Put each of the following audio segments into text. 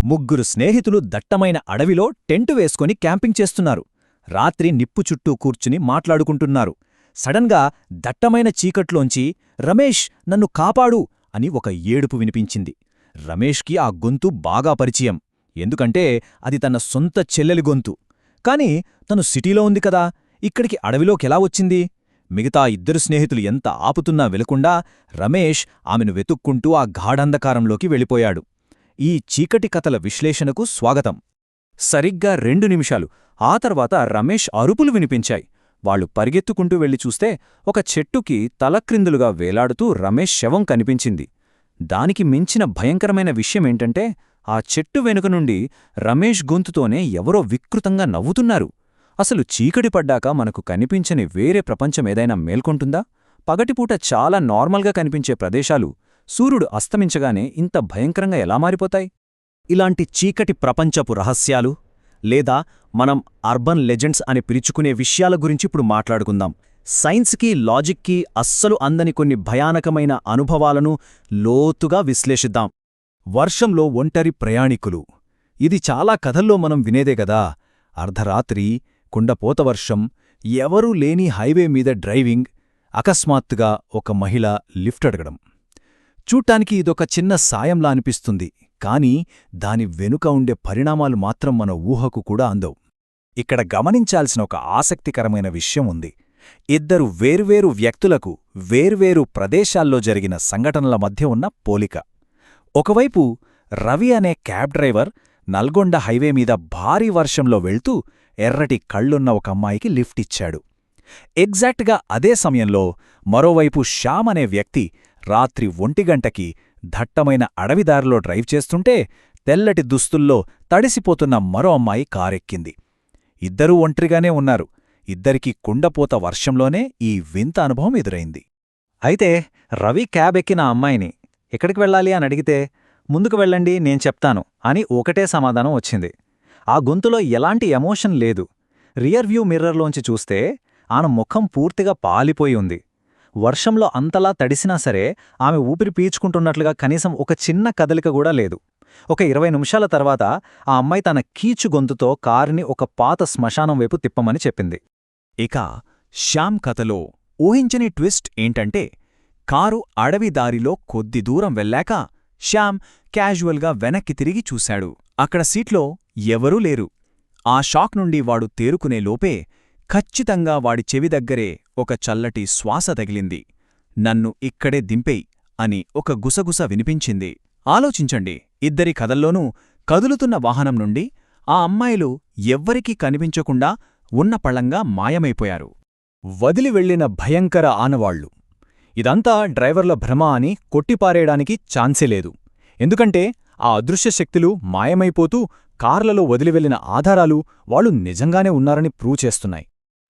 ముగ్గురు స్నేహితులు దట్టమైన అడవిలో టెంటు వేసుకొని క్యాంపింగ్ చేస్తున్నారు. రాత్రి నిప్పు చుట్టూ కూర్చుని మాట్లాడుకుంటున్నారు. సడన్గా దట్టమైన చీకట్లోంచి రమేష్ నన్ను కాపాడు అని ఒక ఏడుపు వినిపించింది. రమేష్కి ఆ గొంతు బాగా పరిచయం. ఎందుకంటే అది తన సొంత చెల్లెలి గొంతు. కాని తను సిటీలో ఉంది కదా, ఇక్కడికి అడవిలోకెలా వచ్చింది? మిగతా ఇద్దరు స్నేహితులు ఎంత ఆపుతున్నా వెలకుండా రమేష్ ఆమెను వెతుక్కుంటూ ఆ గాఢంధకారంలోకి వెళ్ళిపోయాడు. ఈ చీకటి కథల విశ్లేషణకు స్వాగతం. సరిగ్గా 2 నిమిషాలు ఆ తర్వాత రమేష్ అరుపులు వినిపించాయి. వాళ్లు పరిగెత్తుకుంటూ వెళ్లి చూస్తే ఒక చెట్టుకి తలక్రిందులుగా వేలాడుతూ రమేష్ శవం కనిపించింది. దానికి మించిన భయంకరమైన విషయమేంటంటే ఆ చెట్టు వెనుక నుండి రమేష్ గొంతుతోనే ఎవరో వికృతంగా నవ్వుతున్నారు. అసలు చీకటి పడ్డాక మనకు కనిపించని వేరే ప్రపంచమేదైనా మేల్కొంటుందా? పగటిపూట చాలా నార్మల్గా కనిపించే ప్రదేశాలు సూర్యుడు అస్తమించగానే ఇంత భయంకరంగా ఎలా మారిపోతాయి? ఇలాంటి చీకటి ప్రపంచపు రహస్యాలు లేదా మనం అర్బన్ లెజెండ్స్ అని పిలుచుకునే విషయాల గురించి ఇప్పుడు మాట్లాడుకుందాం. సైన్స్కి, లాజిక్కి అస్సలు అందని కొన్ని భయానకమైన అనుభవాలను లోతుగా విశ్లేషిద్దాం. వర్షంలో ఒంటరి ప్రయాణికులు. ఇది చాలా కథల్లో మనం వినేదే గదా. అర్ధరాత్రి, కుండపోత వర్షం, ఎవరూ లేని హైవే మీద డ్రైవింగ్, అకస్మాత్తుగా ఒక మహిళ లిఫ్ట్ అడగడం. చూడ్డానికి ఇదొక చిన్న సాయంలా అనిపిస్తుంది, కానీ దాని వెనుక ఉండే పరిణామాలు మాత్రం మన ఊహకు కూడా అందవు. ఇక్కడ గమనించాల్సిన ఒక ఆసక్తికరమైన విషయం ఉంది. ఇద్దరు వేర్వేరు వ్యక్తులకు వేర్వేరు ప్రదేశాల్లో జరిగిన సంఘటనల మధ్య ఉన్న పోలిక. ఒకవైపు రవి అనే క్యాబ్ డ్రైవర్ నల్గొండ హైవే మీద భారీ వర్షంలో వెళ్తూ ఎర్రటి కళ్ళున్న ఒక అమ్మాయికి లిఫ్ట్ ఇచ్చాడు. ఎగ్జాక్ట్గా అదే సమయంలో మరోవైపు శ్యామ్ అనే వ్యక్తి రాత్రి 1 గంటకి దట్టమైన అడవిదారిలో డ్రైవ్ చేస్తుంటే తెల్లటి దుస్తుల్లో తడిసిపోతున్న మరో అమ్మాయి కారెక్కింది. ఇద్దరూ ఒంటరిగానే ఉన్నారు. ఇద్దరికీ కుండపోత వర్షంలోనే ఈ వింత అనుభవం ఎదురైంది. అయితే రవి క్యాబ్ ఎక్కిన అమ్మాయిని ఎక్కడికి వెళ్ళాలి అని అడిగితే, ముందుకు వెళ్ళండి, నేను చెప్తాను అని ఒకటే సమాధానం వచ్చింది. ఆ గొంతులో ఎలాంటి ఎమోషన్ లేదు. రియర్ వ్యూ మిర్రర్లోంచి చూస్తే ఆమె ముఖం పూర్తిగా పాలిపోయి ఉంది. వర్షంలో అంతలా తడిసినా సరే ఆమె ఊపిరి పీల్చుకుంటున్నట్లుగా కనీసం ఒక చిన్న కదలిక కూడా లేదు. ఒక 20 నిమిషాల తర్వాత ఆ అమ్మాయి తన కీచు గొంతుతో కారుని ఒక పాత శ్మశానం వైపు తిప్పమని చెప్పింది. ఇక శ్యామ్ కథలో ఊహించని ట్విస్ట్ ఏంటంటే, కారు అడవి దారిలో కొద్ది దూరం వెళ్ళాక శ్యామ్ క్యాజువల్గా వెనక్కి తిరిగి చూశాడు. అక్కడ సీట్లో ఎవరూ లేరు. ఆ షాక్ నుండి వాడు తేరుకునే లోపే ఖచ్చితంగా వాడి చెవి దగ్గరే ఒక చల్లటి శ్వాస తగిలింది. నన్ను ఇక్కడే దింపేయ్ అని ఒక గుసగుస వినిపించింది. ఆలోచించండి, ఇద్దరి కథల్లోనూ కదులుతున్న వాహనం నుండి ఆ అమ్మాయిలు ఎవ్వరికీ కనిపించకుండా ఉన్నపళంగా మాయమైపోయారు. వదిలి వెళ్లిన భయంకర ఆనవాళ్లు. ఇదంతా డ్రైవర్ల భ్రమ అని కొట్టిపారేయడానికి ఛాన్సే లేదు. ఎందుకంటే ఆ అదృశ్య శక్తులు మాయమైపోతూ కార్లలో వదిలివెళ్లిన ఆధారాలు వాళ్ళు నిజంగానే ఉన్నారని ప్రూవ్ చేస్తున్నాయి.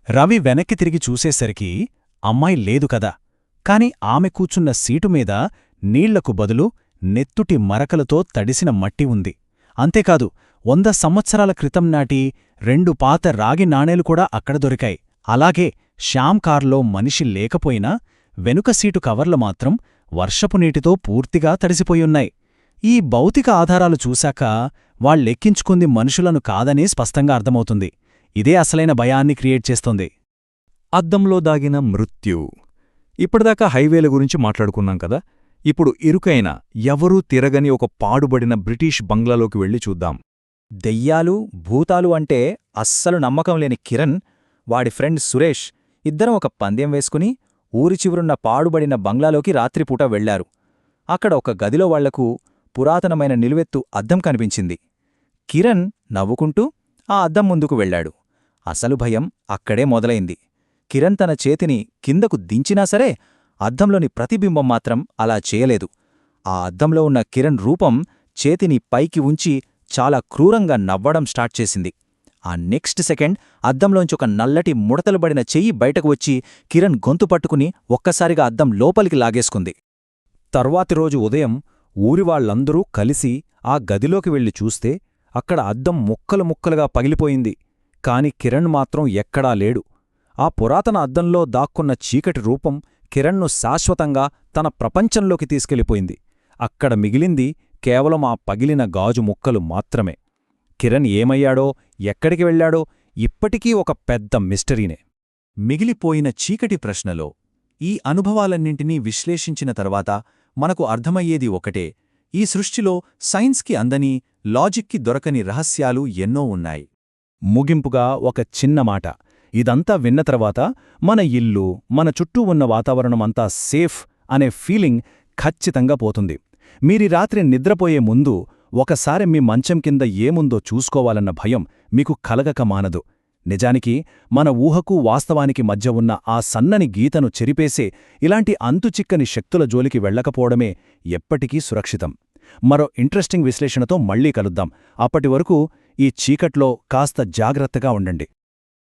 రవి వెనక్కి తిరిగి చూసేసరికి అమ్మాయి లేదు కదా, కాని ఆమె కూర్చున్న సీటుమీద నీళ్లకు బదులు నెత్తుటి మరకలతో తడిసిన మట్టి ఉంది. అంతేకాదు 100 సంవత్సరాల క్రితం నాటి 2 పాత రాగి నాణేలు కూడా అక్కడ దొరికాయి. అలాగే శ్యామ్ కార్లో మనిషి లేకపోయినా వెనుక సీటు కవర్లు మాత్రం వర్షపు నీటితో పూర్తిగా తడిసిపోయున్నాయి. ఈ భౌతిక ఆధారాలు చూశాక వాళ్ళెక్కించుకుంది మనుషులను కాదని స్పష్టంగా అర్థమవుతుంది. ఇదే అసలైన భయాన్ని క్రియేట్ చేస్తోంది. అద్దంలో దాగిన మృత్యు. ఇప్పటిదాకా హైవేల గురించి మాట్లాడుకున్నాం కదా. ఇప్పుడు ఇరుకైన, ఎవరూ తిరగని ఒక పాడుబడిన బ్రిటిష్ బంగ్లాలోకి వెళ్లి చూద్దాం. దెయ్యాలు, భూతాలు అంటే అస్సలు నమ్మకం లేని కిరణ్, వాడి ఫ్రెండ్ సురేష్ ఇద్దరం ఒక పందెం వేసుకుని ఊరి చివరున్న పాడుబడిన బంగ్లాలోకి రాత్రిపూట వెళ్లారు. అక్కడ ఒక గదిలో వాళ్లకు పురాతనమైన నిలువెత్తు అద్దం కనిపించింది. కిరణ్ నవ్వుకుంటూ ఆ అద్దం ముందుకు వెళ్లాడు. అసలు భయం అక్కడే మొదలైంది. కిరణ్ తన చేతిని కిందకు దించినా సరే అద్దంలోని ప్రతిబింబం మాత్రం అలా చేయలేదు. ఆ అద్దంలో ఉన్న కిరణ్ రూపం చేతిని పైకి ఉంచి చాలా క్రూరంగా నవ్వడం స్టార్ట్ చేసింది. ఆ నెక్స్ట్ సెకండ్ అద్దంలోంచి ఒక నల్లటి ముడతలుబడిన చెయ్యి బయటకు వచ్చి కిరణ్ గొంతు పట్టుకుని ఒక్కసారిగా అద్దం లోపలికి లాగేసుకుంది. తర్వాతి రోజు ఉదయం ఊరివాళ్లందరూ కలిసి ఆ గదిలోకి వెళ్లి చూస్తే అక్కడ అద్దం ముక్కలు ముక్కలుగా పగిలిపోయింది. కాని కిరణ్ మాత్రం ఎక్కడా లేడు. ఆ పురాతన అద్దంలో దాక్కున్న చీకటి రూపం కిరణ్ను శాశ్వతంగా తన ప్రపంచంలోకి తీసుకెళ్ళిపోయింది. అక్కడ మిగిలింది కేవలం ఆ పగిలిన గాజు ముక్కలు మాత్రమే. కిరణ్ ఏమయ్యాడో, ఎక్కడికి వెళ్లాడో ఇప్పటికీ ఒక పెద్ద మిస్టరీనే. మిగిలిపోయిన చీకటి ప్రశ్నలో ఈ అనుభవాలన్నింటినీ విశ్లేషించిన తర్వాత మనకు అర్థమయ్యేది ఒకటే: ఈ సృష్టిలో సైన్స్కి అందని, లాజిక్కి దొరకని రహస్యాలు ఎన్నో ఉన్నాయి. ముగింపుగా ఒక చిన్న మాట. ఇదంతా విన్న తర్వాత మన ఇల్లు, మన చుట్టూ ఉన్న వాతావరణమంతా సేఫ్ అనే ఫీలింగ్ ఖచ్చితంగా పోతుంది. మీరీ రాత్రి నిద్రపోయే ముందు ఒకసారి మీ మంచం కింద ఏముందో చూసుకోవాలన్న భయం మీకు కలగక మానదు. నిజానికి మన ఊహకు వాస్తవానికి మధ్య ఉన్న ఆ సన్నని గీతను చెరిపేసే ఇలాంటి అంతుచిక్కని శక్తుల జోలికి వెళ్లకపోవడమే ఎప్పటికీ సురక్షితం. మరో ఇంట్రెస్టింగ్ విశ్లేషణతో మళ్ళీ కలుద్దాం. అప్పటివరకు ఈ చీకట్లో కాస్త జాగ్రత్తగా ఉండండి.